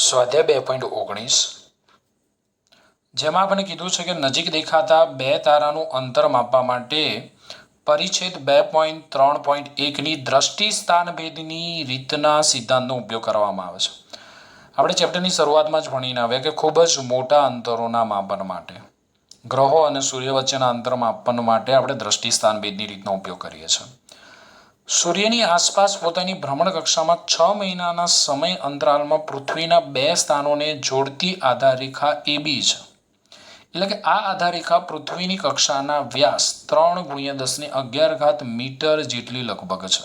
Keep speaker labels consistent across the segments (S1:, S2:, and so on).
S1: સ્વાધ્યાય 2.19 જેમાં આપણે કીધું છે કે નજીક દેખાતા બે તારાનું અંતર માપવા માટે પરિચ્છેદ 2.3.1ની દ્રષ્ટિ સ્થાનભેદની રીતના સિદ્ધાંતનો ઉપયોગ કરવામાં આવે છે. આપણે ચેપ્ટરની શરૂઆતમાં જ ભણીને આવ્યા કે ખૂબ જ મોટા અંતરોના માપન માટે ગ્રહો અને સૂર્ય વચ્ચેના અંતર માપન માટે આપણે દ્રષ્ટિ સ્થાનભેદની રીતનો ઉપયોગ કરીએ છીએ. સૂર્યની આસપાસ પોતાની ભ્રમણ કક્ષામાં 6 મહિનાના સમય અંતરાલમાં પૃથ્વીના બે સ્થાનોને જોડતી આધારરેખા AB છે. એટલે કે આ આધારરેખા પૃથ્વીની કક્ષાના વ્યાસ 3 × 10⁻11 મીટર જેટલી લગભગ છે.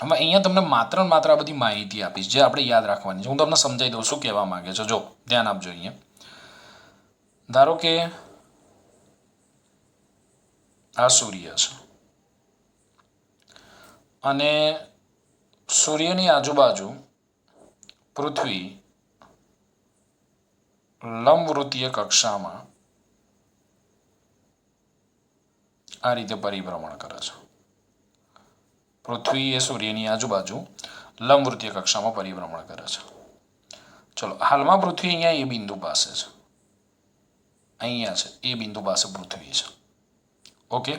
S1: હવે અહીંયા તમને માત્ર આ બધી માહિતી આપીશ જે આપણે યાદ રાખવાની છે. હું તમને સમજાવી દઉં શું કહેવા માંગે છે. જો ધ્યાન આપજો. અહીંયા ધારો કે આ સૂર્ય છે અને સૂર્યની આજુબાજુ પૃથ્વી લંબવૃત્તીય કક્ષામાં આ રીતે પરિભ્રમણ કરે છે. પૃથ્વી એ સૂર્યની આજુબાજુ લંબવૃત્તીય કક્ષામાં પરિભ્રમણ કરે છે. ચલો હાલમાં પૃથ્વી અહીંયા એ બિંદુ પાસે છે. અહીંયા છે એ બિંદુ પાસે પૃથ્વી છે. ઓકે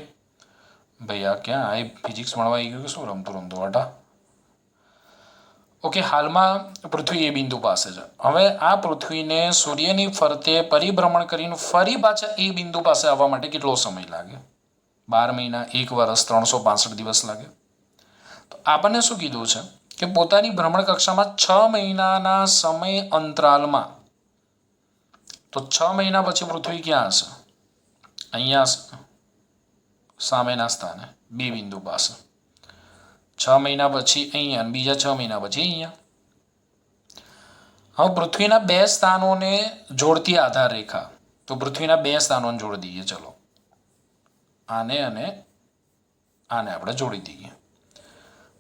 S1: ભાઈ આ ક્યાં આ ફિઝિક્સ ભણવા આવી ગયું કે શું રમતું હટા. ઓકે હાલમાં પૃથ્વી એ બિંદુ પાસે છે. હવે આ પૃથ્વીને સૂર્યની ફરતે પરિભ્રમણ કરીને ફરી પાછા એ બિંદુ પાસે આવવા માટે કેટલો સમય લાગે? 12 મહિના, 1 વર્ષ, 365 દિવસ લાગે. તો આપણને શું કીધું છે કે પોતાની ભ્રમણ કક્ષામાં 6 મહિનાના સમય અંતરાલમાં, તો 6 મહિના પછી પૃથ્વી ક્યાં હશે? અહીંયા હશે સામેના સ્થાને બે બિંદુ પાસે. 6 મહિના પછી અહીંયા અને બીજા 6 મહિના પછી અહીંયા. હવે પૃથ્વીના બે સ્થાનોને જોડતી આધાર રેખા, તો પૃથ્વીના બે સ્થાનોને જોડી દઈએ. ચલો આને અને આને આપણે જોડી દઈએ.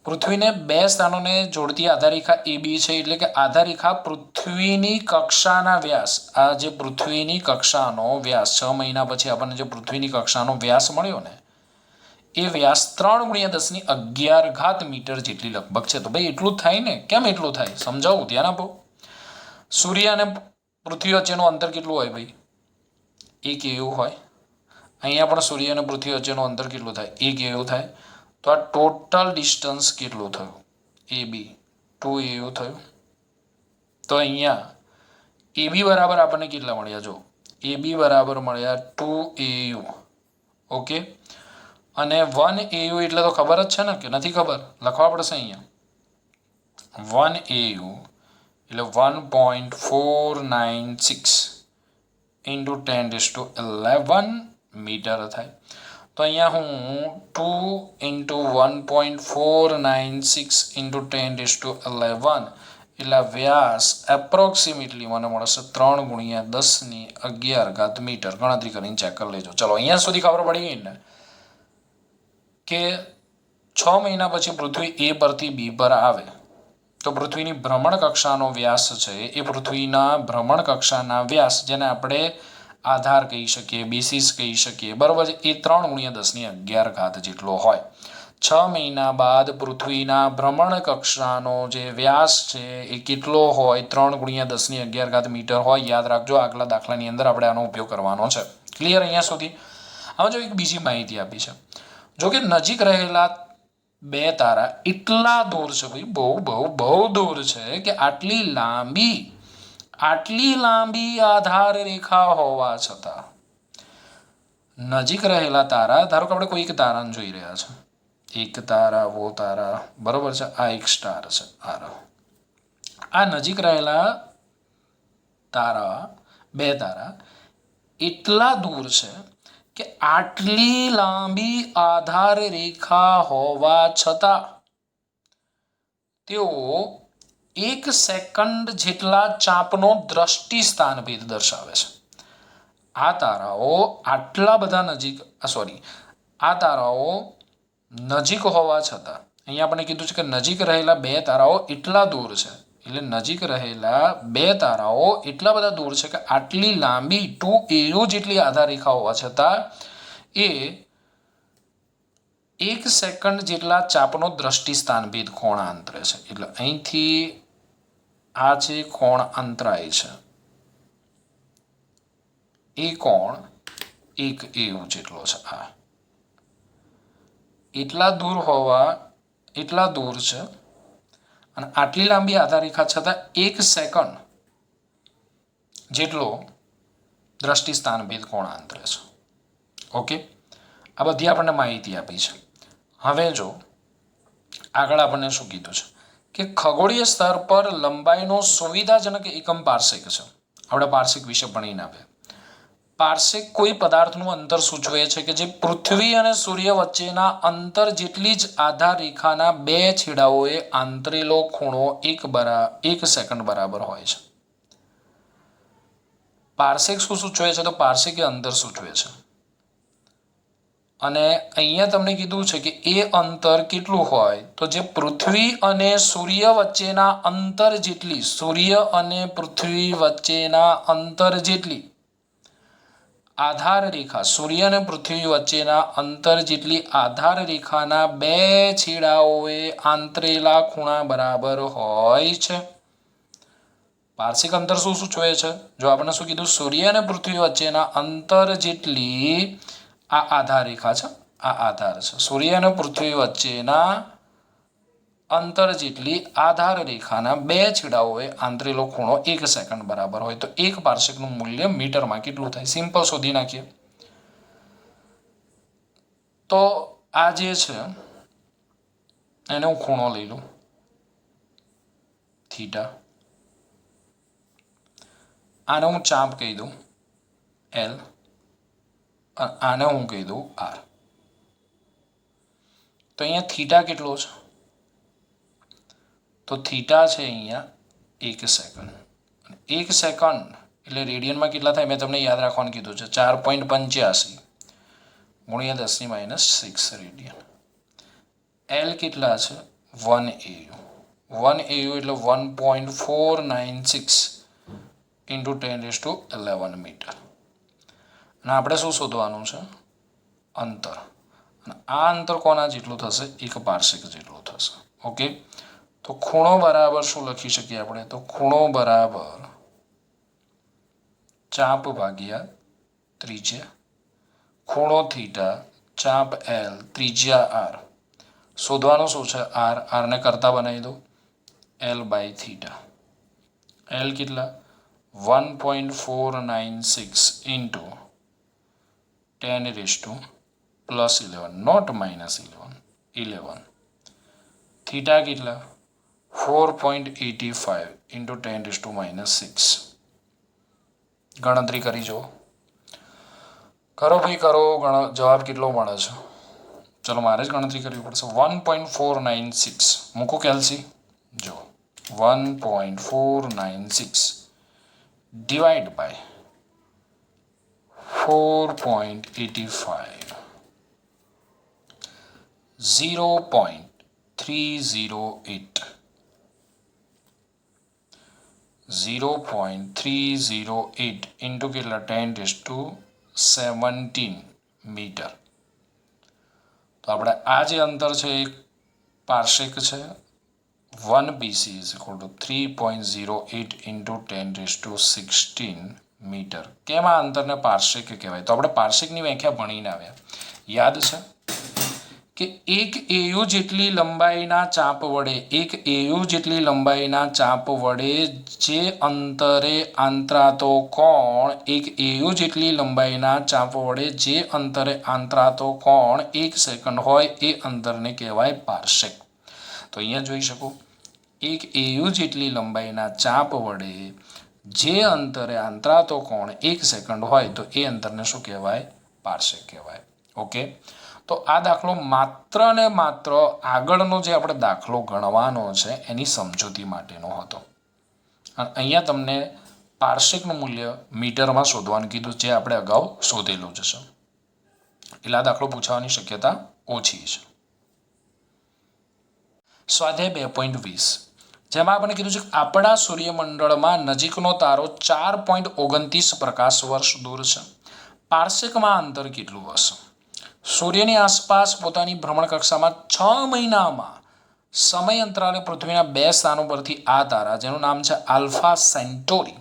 S1: પૃથ્વીને બે સ્થાનોને જોડતી આધારરેખા AB છે. એટલે કે આધારરેખા પૃથ્વીની કક્ષાના વ્યાસ, આ જે પૃથ્વીની કક્ષાનો વ્યાસ 6 મહિના પછી આપણને જે પૃથ્વીની કક્ષાનો વ્યાસ મળ્યો ને એ વ્યાસ 3 × 10⁻11 મીટર જેટલી લગભગ છે. તો ભાઈ એટલું જ થાય ને. કેમ એટલું થાય સમજાવું, ધ્યાન આપો. સૂર્ય અને પૃથ્વી વચ્ચેનું અંતર કેટલું હોય ભાઈ? 1 એવું હોય. અહીંયા પણ સૂર્ય અને પૃથ્વી વચ્ચેનું અંતર કેટલું થાય? 1 એવું થાય. તો આ ટોટલ ડિસ્ટન્સ કેટલું થયું? AB 2 એવું થયું. તો અહીંયા AB બરાબર આપણને કેટલા મળ્યા? જો AB બરાબર મળ્યા 2AU. ઓકે અને 1AU એટલે તો ખબર જ છે ને કે નથી ખબર? લખવા પડશે અહીંયા. 1AU એટલે 1.496 × 10⁻11 મીટર થાય. તો અહીંયા હું 2 × 1.496 × 10⁻11 એટલે વ્યાસ એપ્રોક્સિમેટલી મને મળશે 3 × 10⁻11 મીટર. ગણતરી કરીને ચેક કરી લેજો. ચલો અહીંયા સુધી ખબર પડી ગઈ ને કે 6 મહિના પછી પૃથ્વી A પરથી B પર આવે તો પૃથ્વીની ભ્રમણ કક્ષાનો વ્યાસ છે એ પૃથ્વીના ભ્રમણ કક્ષાના વ્યાસ, જેને આપણે આધાર કહી શકીએ, બેસિસ કહી શકીએ, બરાબર છે, એ 3 × 10⁻11 જેટલો હોય. 6 મહિના બાદ પૃથ્વીના ભ્રમણ કક્ષાનો જે વ્યાસ છે એ કેટલો હોય? 3 × 10⁻11 મીટર હોય. યાદ રાખજો, આગલા દાખલાની અંદર આપણે આનો ઉપયોગ કરવાનો છે. ક્લિયર અહીંયા સુધી? હવે જો એક બીજી માહિતી આપી છે. જો કે નજીક રહેલા બે તારા એટલા દૂર છે ભાઈ, બહુ બહુ બહુ દૂર છે કે આટલી લાંબી આધાર રેખા હોવા છતાં નજીક રહેલા તારા, ધારો કે આપણે કોઈ એક તારાને જોઈ રહ્યા છે, એક તારા, વો તારા, બરોબર છે, આ એક સ્ટાર છે, આ નજીક રહેલા તારા, બે તારા એટલા દૂર છે કે આટલી લાંબી આધાર રેખા હોવા છતાં તેઓ 1 સેકન્ડ જેટલા ચાપનો દ્રષ્ટિ સ્થાનભેદ દર્શાવે છે. આ તારાઓ આટલા બધા આ તારાઓ નજીક હોવા છતાં, અહીંયા આપણે કીધું છે કે નજીક રહેલા બે તારાઓ એટલા દૂર છે, એટલે નજીક રહેલા બે તારાઓ એટલા બધા દૂર છે કે આટલી લાંબી 2AU જેટલી આધાર રેખા હોવા છતાં એ 1 સેકન્ડ જેટલા ચાપનો દ્રષ્ટિ સ્થાનભેદ કોણ આંતરે છે. એટલે અહીંથી આ જે કોણ અંતરાય છે એ કોણ 1 AU જેટલો છે. આ એટલા દૂર છે અને આટલી લાંબી આધાર રેખા છતાં 1 સેકન્ડ જેટલો દ્રષ્ટિ સ્થાન ભેદ કોણ આંતરે છે. ઓકે, આ બધી આપણને માહિતી આપી છે. હવે જો આગળ આપણને શું કીધું છે કે ખગોળીય સ્તર પર લંબાઈનો સુવિધાજનક એકમ પાર્સેક છે. આપણે પાર્સેક વિશે ભણીને આવ્યા. પાર્સેક કોઈ પદાર્થનું અંતર સૂચવે છે કે જે પૃથ્વી અને સૂર્ય વચ્ચેના અંતર જેટલી જ આધાર રેખાના બે છેડાઓએ આંતરેલો ખૂણો 1 સેકન્ડ બરાબર હોય છે. પાર્સેક શું સૂચવે છે? તો પાર્સેક એ અંતર સૂચવે છે અને અહીંયા તમને કીધું છે કે એ અંતર કેટલું હોય તો જે પૃથ્વી અને સૂર્ય વચ્ચેના અંતર જેટલી આધાર રેખા સૂર્ય અને પૃથ્વી વચ્ચેના અંતર જેટલી આધાર રેખાના બે છેડાઓએ આંતરેલા ખૂણા બરાબર હોય છે. પાર્શિક અંતર શું સૂચવે છે? જો આપણે શું કીધું, સૂર્ય અને પૃથ્વી વચ્ચેના અંતર જેટલી આ આધાર રેખા છે, આ આધાર છે, સૂર્ય અને પૃથ્વી વચ્ચેના અંતર જેટલી આધાર રેખાના બે છેડાઓએ આંતરેલો ખૂણો 1 સેકન્ડ બરાબર હોય તો એક પાર્શિકનું મૂલ્ય મીટરમાં કેટલું થાય? સિમ્પલ શોધી નાખીએ. તો આ જે છે એને હું ખૂણો લઈ લઉં થીટા, આને હું ચાપ કહી દઉં L, આને હું કહી દઉં R. તો અહીંયા થીટા કેટલો છે? તો થીટા છે અહીંયા 1 સેકન્ડ. 1 સેકન્ડ એટલે રેડિયનમાં કેટલા થાય મેં તમને યાદ રાખવાનું કીધું છે, 4.85 ગુણ્યા 10⁻6 રેડિયન. L કેટલા છે? 1 AU. 1 AU એટલે 1.496 ઇન્ટુ 10⁻11 મીટર. અને આપણે શું શોધવાનું છે? અંતર. અને આ અંતર કોના જેટલું થશે? 1 પાર્શિક જેટલું થશે. ઓકે, તો ખૂણો બરાબર શું લખી શકીએ આપણે? તો ખૂણો બરાબર ચાપ ભાગ્યા ત્રિજ્યા, ખૂણો થીટા ચાપ L ત્રિજ્યા R. શોધવાનું શું છે? R ને કરતા બનાવી દો L બાય થીટા. L કેટલા? 1.496 ઇન્ટુ 10⁻+11 નોટ -11 થીટા કેટલા? 4.85 ઇન્ટુ 10⁻6. ગણતરી કરી જુઓ. કરો ભાઈ કરો, જવાબ કેટલો મળે છે? ચલો મારે જ ગણતરી કરવી પડશે. 1.496 મૂકો કેલ્સી. જો 1.496 ડિવાઈડ બાય 4.85 0.308 ઇન્ટુ કેટલા? 10⁻17 મીટર. તો આપણે આ જે અંતર છે એ પાર્શિક છે. 1 BC is equal to 3.08 into 10⁻16 metre. કેમ આ અંતરને પાર્શિક કહેવાય? તો આપણે પાર્શિકની વ્યાખ્યા ભણીને આવ્યા, યાદ છે કે 1 AU જેટલી લંબાઈના ચાપ વડે જે અંતરે આંતરાતો કોણ 1 AU જેટલી લંબાઈના ચાપ વડે જે અંતરે આંતરાતો કોણ 1 સેકન્ડ હોય એ અંતરને કહેવાય પાર્શિક. તો અહીંયા જોઈ શકો, 1 AU જેટલી લંબાઈના ચાપ વડે જે અંતરે આંતરાતો કોણ 1 સેકન્ડ હોય તો એ અંતરને શું કહેવાય? પાર્શિક કહેવાય. ઓકે, તો આ દાખલો માત્ર ને માત્ર આગળનો જે આપણે દાખલો ગણવાનો છે એની સમજૂતી માટેનો હતો. અહીંયા તમને પાર્શિકનું મૂલ્ય મીટરમાં શોધવાનું કીધું, જે આપણે અગાઉ શોધેલું જ છે. એટલે આ દાખલો પૂછવાની શક્યતા ઓછી છે. સ્વાધ્યાય 2.20 જેમાં આપણે કીધું છે કે આપણા સૂર્યમંડળમાં નજીકનો તારો 4.29 પ્રકાશ વર્ષ દૂર છે. પાર્શિકમાં અંતર કેટલું હશે? સૂર્યની આસપાસ પોતાની ભ્રમણકક્ષામાં 6 મહિનામાં સમય અંતરાલે પૃથ્વીના 2 સ્થાનો પરથી આ તારા જેનું નામ છે આલ્ફા સેન્ટોરી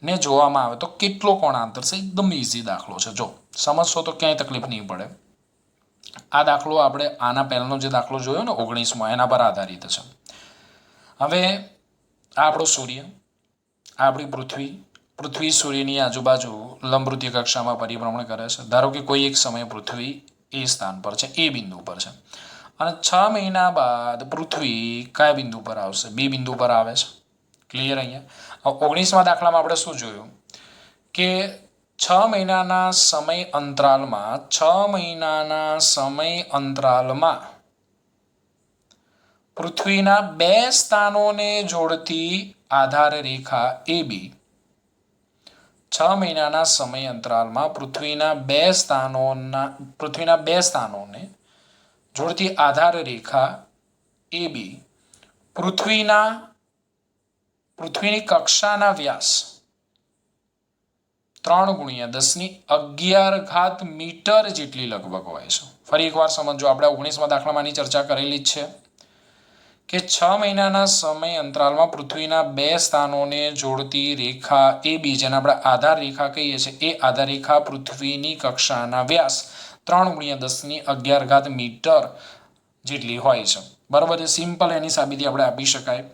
S1: ને જોવામાં આવે તો કેટલો કોણાંતર છે? એકદમ ઇઝી દાખલો છે. જો સમજશો તો ક્યાંય તકલીફ નહીં પડે. આ દાખલો આપણે આના પહેલાનો જે દાખલો જોયો ને 19માં એના પર આધારિત છે. હવે આ આપણો સૂર્ય, આ આપણી પૃથ્વી સૂર્યની આજુબાજુ લંબવૃત્તીય કક્ષામાં પરિભ્રમણ કરે છે. ધારો કે કોઈ એક સમયે પૃથ્વી એ સ્થાન પર છે, એ બિંદુ પર છે, અને 6 મહિના બાદ પૃથ્વી કયા બિંદુ પર આવશે? બી બિંદુ પર આવે છે. ક્લિયર? અહીંયા 19માં દાખલામાં આપણે શું જોયું કે 6 મહિનાના સમય અંતરાલમાં પૃથ્વીના 2 સ્થાનોને જોડતી આધાર રેખા AB 6 મહિનાના સમય અંતરાલમાં પૃથ્વીના 2 સ્થાનોને જોડતી આધાર રેખા AB પૃથ્વીની કક્ષાના વ્યાસ 3 × 10⁻11 મીટર જેટલી લગભગ હોય છે. ફરી એકવાર સમજો, આપણે 19માં દાખલામાંની ચર્ચા કરેલી જ છે કે 6 મહિનાના સમય અંતરાલમાં પૃથ્વીના 2 સ્થાનોને જોડતી રેખા AB, જેને આપણે આધાર રેખા કહીએ છીએ, એ આધાર રેખા પૃથ્વીની કક્ષાના વ્યાસ 3 × 10⁻11 મીટર જેટલી હોય છે. બરાબર છે. સિમ્પલ એની સાબિતી આપણે આપી શકાય.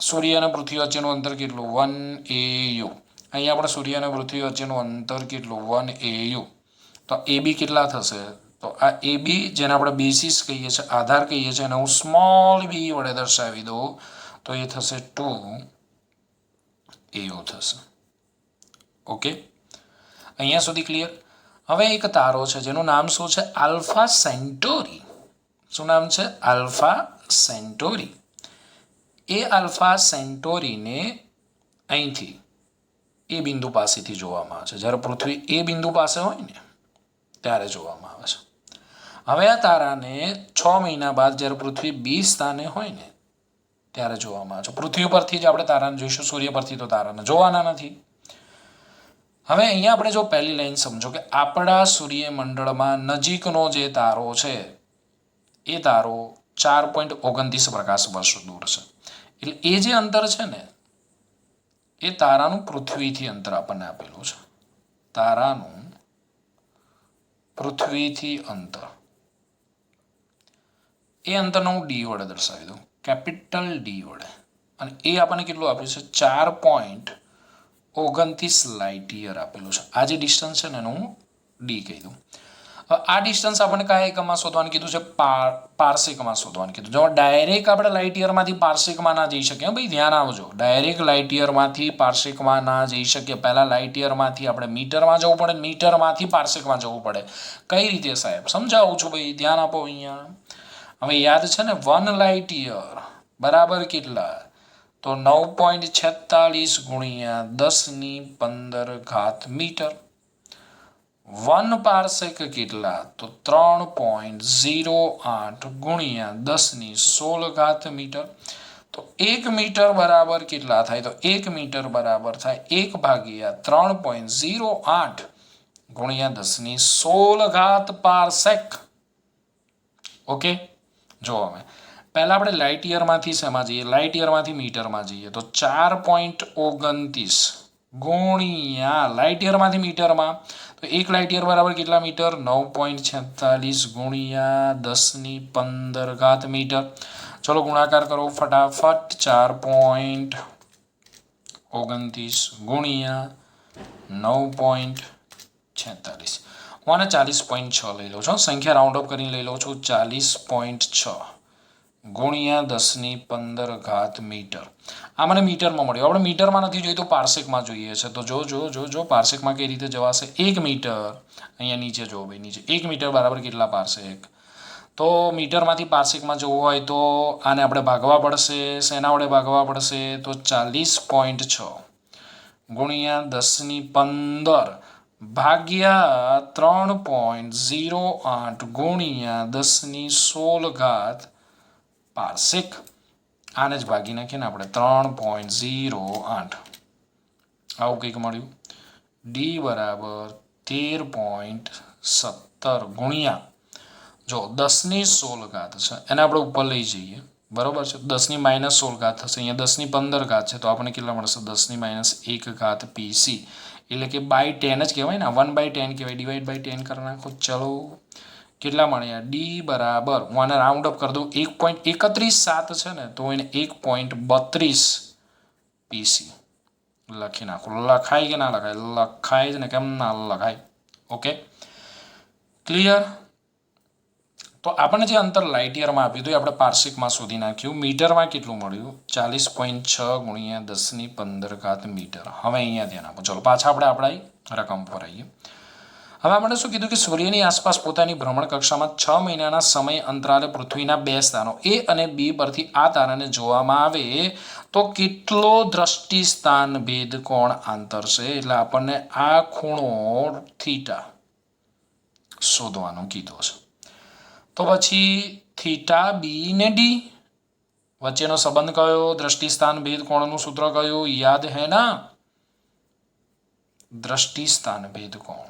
S1: સૂર્ય અને પૃથ્વી વચ્ચેનું અંતર કેટલું? 1 AU. અહીંયા આપણે સૂર્ય અને પૃથ્વી વચ્ચેનું અંતર કેટલું? 1 AU. તો AB કેટલા થશે? તો આ AB, જેને આપણે બેસિસ કહીએ છીએ, આધાર કહીએ છીએ, અને હું સ્મોલ બી વડે દર્શાવી દઉં તો એ થશે 2 AU થશે. ઓકે, અહીંયા સુધી ક્લિયર? હવે એક તારો છે જેનું નામ શું છે? આલ્ફા સેન્ટોરી. શું નામ છે? આલ્ફા સેન્ટોરી. એ આલ્ફા સેન્ટોરીને અહીંથી એ બિંદુ પાસેથી જોવામાં આવે છે. જ્યારે પૃથ્વી એ બિંદુ પાસે હોય ને ત્યારે જોવામાં આવે છે. હવે આ તારાને 6 મહિના બાદ જ્યારે પૃથ્વી બી સ્થાને હોય ને ત્યારે જોવામાં આવે છે. પૃથ્વી પરથી જ આપણે તારાને જોઈશું, સૂર્ય પરથી તો તારાને જોવાના નથી. હવે અહીંયા આપણે જો પહેલી લાઈન સમજો કે આપણા સૂર્યમંડળમાં નજીકનો જે તારો છે એ તારો 4.29 પ્રકાશ વર્ષ દૂર છે. એટલે એ જે અંતર છે ને એ તારાનું પૃથ્વીથી અંતર આપણને આપેલું છે. તારાનું પૃથ્વીથી અંતર, એ અંતરને હું ડી વડે દર્શાવી દઉં, કેપિટલ ડી વડે. અને એ આપણને કેટલું આપ્યું છે? 4.29 લાઇટ યર આપેલું છે. આ જે ડિસ્ટન્સ છે ને એનું હું ડી કહી દઉં. આ ડિસ્ટન્સ આપણને કયા એકમમાં શોધવાનું કીધું છે? પાર્સેકમાં શોધવાનું કીધું. જો ડાયરેક્ટ આપણે લાઇટ યરમાંથી પાર્સેકમાં ના જઈ શકીએ. ભાઈ ધ્યાન આવજો, ડાયરેક્ટ લાઇટ યરમાંથી પાર્સેકમાં ના જઈ શકીએ. પહેલાં લાઇટ યરમાંથી આપણે મીટરમાં જવું પડે, મીટરમાંથી પાર્સેકમાં જવું પડે. કઈ રીતે સાહેબ? સમજાવું છું ભાઈ, ધ્યાન આપો અહીંયા. હવે યાદ છે ને, 1 લાઇટ યર બરાબર કેટલા? તો 9.46 × 10⁻15 મીટર. 1 પાર્સેક કેટલા? તો 3.08 × 10⁻16 મીટર. તો 1 મીટર બરાબર કેટલા થાય? તો 1 મીટર બરાબર થાય 1/3.08 × 10⁻16 પાર્સેક. ઓકે, જો હવે પહેલાં આપણે લાઇટ યરમાંથી શેમાં જઈએ? લાઇટ યરમાંથી મીટરમાં જઈએ. તો 4.29 ગુણ્યા લાઇટ યરમાંથી મીટરમાં, તો 1 લાઇટ યર બરાબર કેટલા મીટર? 9.46 ગુણ્યા 10⁻15 મીટર. ચલો ગુણાકાર કરો ફટાફટ. 4.29 ગુણ્યા 9.46, હું આને 40.6 લઈ લઉં છું. સંખ્યા રાઉન્ડ અપ કરીને લઈ લઉં છું. 40.6 ગુણ્યા 10⁻15 મીટર. આ મને મીટરમાં મળ્યું. આપણે મીટરમાં નથી જોયું તો પાર્સેકમાં જોઈએ છે. તો જો પાર્સેકમાં કઈ રીતે જવાશે? 1 મીટર અહીંયા નીચે જો ભાઈ, નીચે 1 મીટર બરાબર કેટલા પાર્સેક? તો મીટરમાંથી પાર્સેકમાં જવું હોય તો આને આપણે ભાગવા પડશે. શેના વડે ભાગવા પડશે? તો 40.6 ગુણ્યા 10⁻15 ભાગ્યા 3.08 ગુણ્યા 10⁻16 પાર્સેક. આને જ ભાગી નાખીએ ને આપણે 3.08. આવું કંઈક મળ્યું. ડી બરાબર 13.17 ગુણ્યા, જો 10⁻16 છે એને આપણે ઉપર લઈ જઈએ બરાબર છે. 10⁻16 થશે. અહીંયા 10⁻15 છે તો આપણને કેટલા મળશે? 10⁻1 PC, એટલે કે બાય 10 જ કહેવાય ને, 1/10 કહેવાય. ડિવાઈડ બાય 10 કરી નાખો. ચલો કેટલા મળ્યા? ડી બરાબર હું આને રાઉન્ડ અપ કરી દઉં. 1.317 છે ને તો એને 1.32 PC લખી નાખો. લખાય કે ના લખાય? લખાય જ ને, કેમ ના લખાય? Okay, clear? તો આપણને જે અંતર લાઇટ યરમાં આપ્યું હતું એ આપણે પાર્સિકમાં શોધી નાખ્યું. મીટરમાં કેટલું મળ્યું? 40.6 × 10⁻15 મીટર. હવે અહીંયા ધ્યાન આપો. ચલો પાછા આપણે આપણા રકમ પર આવીએ. હવે આપણે શું કીધું કે સૂર્યની આસપાસ પોતાની ભ્રમણ કક્ષામાં 6 મહિનાના સમય અંતરાલે પૃથ્વીના 2 સ્થાનો A અને B પરથી આ તારાને જોવામાં આવે તો કેટલો દ્રષ્ટિ સ્થાન ભેદ કોણ આંતર છે? એટલે આપણને આ ખૂણો થીટા શોધવાનું કીધો છે. તો પછી થીટા બી ને ડી વચ્ચેનો સંબંધ કયો? દ્રષ્ટિ સ્થાન ભેદ કોણનું સૂત્ર કયું? યાદ હે ના? દ્રષ્ટિ સ્થાન ભેદ કોણ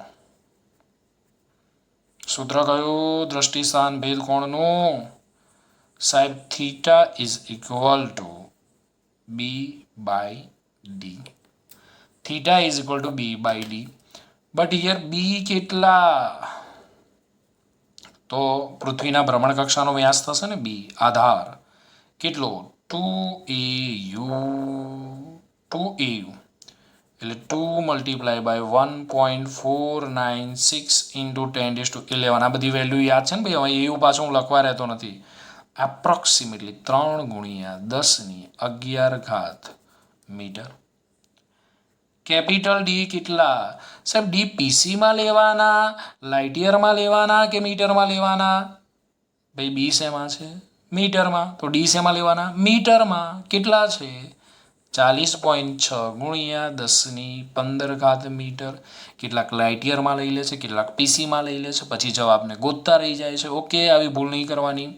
S1: સૂત્ર કયું? દ્રષ્ટિ સ્થાન ભેદ કોણનું સાહેબ theta is equal to B/D. Theta is equal to B/D. But here B કેટલા? તો પૃથ્વીના ભ્રમણ કક્ષાનો વ્યાસ થશે ને બી, આધાર કેટલો? 2AU. એટલે 2 × 1.496 × 10⁻11. આ બધી વેલ્યુ યાદ છે ને ભાઈ? હવે એવું પાછું હું લખવા રહેતો નથી. Approximately 3 × 10⁻11 metre. કેપિટલ ડી કેટલા? સાહેબ ડી પીસીમાં લેવાના, લાઇટ યરમાં લેવાના કે મીટરમાં લેવાના? ભાઈ બી શેમાં છે? મીટરમાં. તો ડી શેમાં લેવાના? મીટરમાં. કેટલા છે? 40.6 × 10⁻15 મીટર. કેટલાક લાઇટ યરમાં લઈ લે છે, કેટલાક પીસીમાં લઈ લે છે, પછી જવાબને ગોતતા રહી જાય છે. ઓકે, આવી ભૂલ નહીં કરવાની.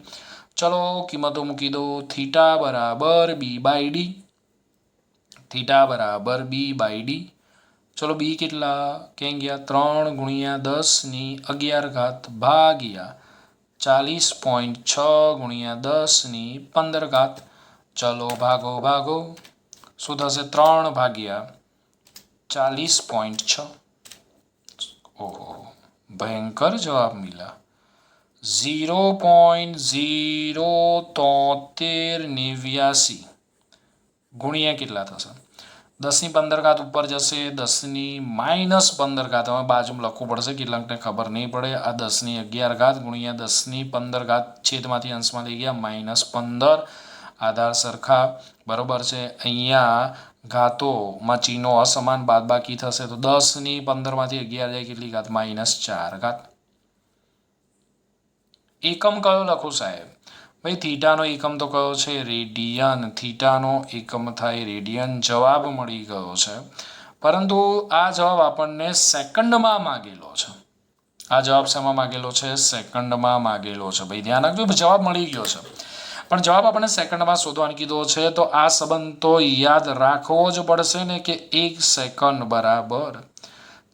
S1: ચલો કિંમતો મૂકી દો. થીટા બરાબર B/D. થીટા બરાબર B/D. ચલો બી કેટલા? ક્યાં ગયા? 3 × 10⁻11 ભાગ્યા 40.6 × 10⁻15. ચલો ભાગો. શું થશે? 3/40.6. ઓહો, ભયંકર જવાબ મિલા. 0.07389 ગુણ્યા કેટલા થશે? 10⁻15 ઉપર જશે, 10⁻15. હવે બાજુમાં લખવું પડશે, કેટલાકને ખબર નહીં પડે. આ 10⁻11 ગુણ્યા 10⁻15 છેદમાંથી અંશમાં લઈ ગયા -15. આધાર સરખા, બરોબર છે. અહીંયા ઘાતોમાં ચિહ્નો અસમાન, બાદબાકી થશે તો 10⁻15 માંથી 11 જાય કેટલી ઘાત? -4 એકમ કયો લખું સાહેબ? ભાઈ થીટાનો એકમ તો કયો છે? રેડિયન. થીટાનો એકમ થાય રેડિયન. જવાબ મળી ગયો છે, પરંતુ આ જવાબ આપણને સેકન્ડમાં માગેલો છે. આ જવાબ શેમાં માગેલો છે? સેકન્ડમાં માગેલો છે. ભાઈ ધ્યાન રાખજો, જવાબ મળી ગયો છે પણ જવાબ આપણને સેકન્ડમાં શોધવાનું કીધો છે. તો આ સંબંધ તો યાદ રાખવો જ પડશે ને કે 1 સેકન્ડ બરાબર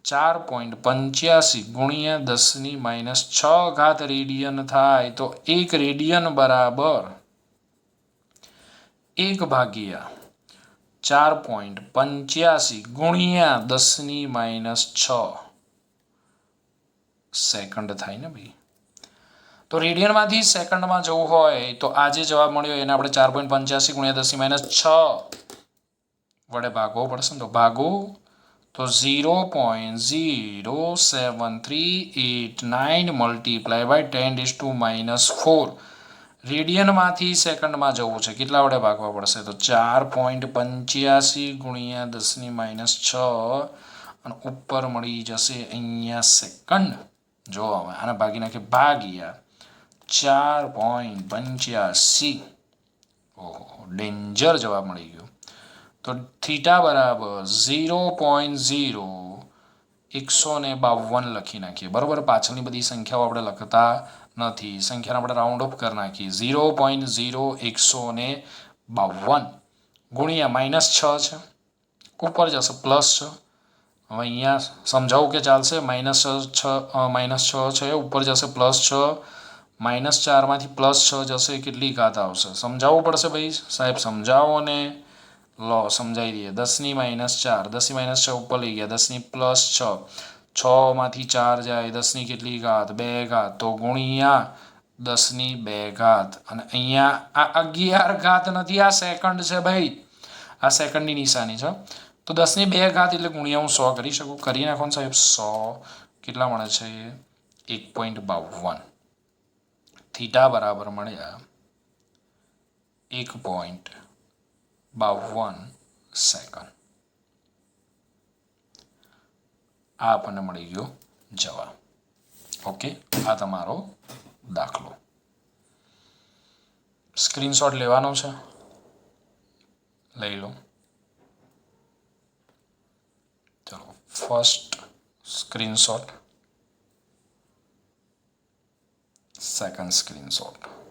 S1: 4.85 ગુણ્યા 10⁻6 રેડિયન થાય. તો 1 રેડિયન બરાબર 1/4.85 ગુણ્યા 10⁻6 સેકન્ડ થાય ને ભાઈ. તો રેડિયનમાંથી સેકન્ડમાં જવું હોય તો આ જે જવાબ મળ્યો એને આપણે 4.85 ગુણ્યા 10⁻6 વડે ભાગવો પડશે ને. તો ભાગો તો 0.07389 મલ્ટીપ્લાય બાય 10⁻4. રેડિયનમાંથી સેકન્ડમાં જવું છે, કેટલા વડે ભાગવા પડશે? તો 4.85 ગુણ્યા 10⁻6 અને ઉપર મળી જશે અહીંયા સેકન્ડ. જો હવે આને ભાગી નાખે, ભાગ્યા 4.85. ઓહો, ડેન્જર જવાબ મળી ગયો. તો થીટા બરાબર 0.0152 લખી નાખીએ. બરાબર, પાછળની બધી સંખ્યાઓ આપણે લખતા નથી, સંખ્યાને આપણે રાઉન્ડ અપ કરી નાખીએ. 0.0152 ગુણ્યા -6 છે, ઉપર જશે +6. હવે અહીંયા સમજાવું કે ચાલશે? -6 છે, ઉપર જશે +6 -4માંથી +6 જશે કેટલી ઘાત આવશે સમજાવવું પડશે ભાઈ સાહેબ સમજાવો ને લો સમજાવી દઈએ 10 ની -4 10 ની -6 ઉપર લઈ ગયા 10 ની +6 6માંથી 4 જાય 10 ની કેટલી ઘાત 2 ઘાત તો ગુણ્યા 10 ની 2 ઘાત અને અહીંયા આ 11 ઘાત નથી આ સેકન્ડ છે ભાઈ આ સેકન્ડની નિશાની છે તો 10 ની 2 ઘાત એટલે ગુણ્યા હું 100 કરી શકું કરી નાખો ને સાહેબ 100 કેટલા મળે છે 1.52 થીટા બરાબર મળ્યા 1.52 સેકન્ડ આ આપણને મળી ગયો જવાબ ઓકે આ તમારો દાખલો સ્ક્રીનશોટ લેવાનો છે લઈ લો ચલો ફર્સ્ટ સ્ક્રીનશોટ સેકન્ડ સ્ક્રીનશોટ